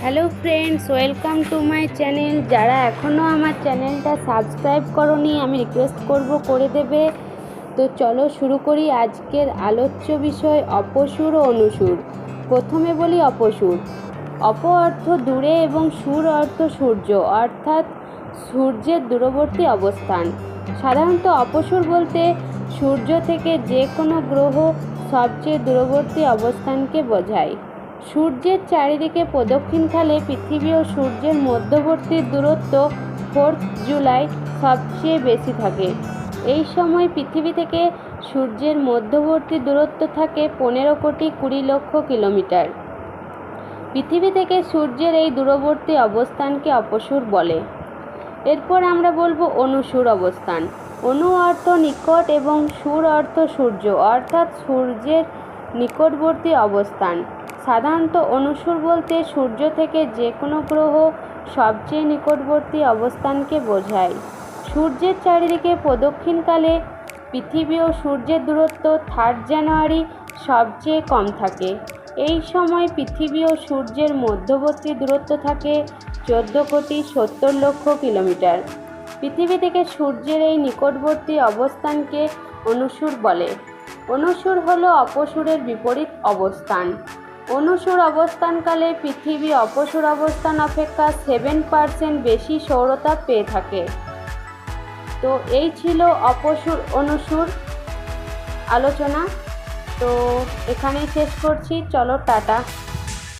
Hello friends, welcome to my channel. যারা এখনও আমার চ্যানেলটা সাবস্ক্রাইব করনি আমি রিকোয়েস্ট করব করে দেবে। তো চলো শুরু করি আজকের আলোচ্য বিষয় অপসুর ও অনুসুর। প্রথমে বলি অপসুর। অপ অর্থ দূরে এবং সুর অর্থ সূর্য, অর্থাৎ সূর্যের দূরবর্তী অবস্থান। সাধারণত অপসুর বলতে সূর্য থেকে যে কোনো গ্রহ সবচেয়ে দূরবর্তী অবস্থানকে বোঝায়। সূর্যের চারিদিকে প্রদক্ষিণকালে পৃথিবী ও সূর্যের মধ্যবর্তী দূরত্ব 4th জুলাই সবচেয়ে বেশি থাকে। এই সময় পৃথিবী থেকে সূর্যের মধ্যবর্তী দূরত্ব থাকে 15,20,00,000 কিলোমিটার। পৃথিবী থেকে সূর্যের এই দূরবর্তী অবস্থানকে অপসুর বলে। এরপর আমরা বলবো অনুসুর অবস্থান। অনু অর্থ নিকট এবং সুর অর্থ সূর্য, অর্থাৎ সূর্যের নিকটবর্তী অবস্থান। সাধারণত অনুসুর বলতে সূর্য থেকে যে কোনো গ্রহ সবচেয়ে নিকটবর্তী অবস্থানকে বোঝায়। সূর্যের চারিদিকে প্রদক্ষিণকালে পৃথিবী ও সূর্যের দূরত্ব 3rd জানুয়ারি সবচেয়ে কম থাকে। এই সময় পৃথিবী ও সূর্যের মধ্যবর্তী দূরত্ব থাকে 14,70,00,000 কিলোমিটার। পৃথিবী থেকে সূর্যের এই নিকটবর্তী অবস্থানকে অনুসুর বলে। অনুসুর হলো অপসুরের বিপরীত অবস্থান। অনুসুর অবস্থানকালে পৃথিবী অপসুর অবস্থান অপেক্ষা 7% বেশি সৌরতাপ পেয়ে থাকে। তো এই ছিল অপসুর অনুসুর আলোচনা। তো এখানেই শেষ করছি। চলো টাটা।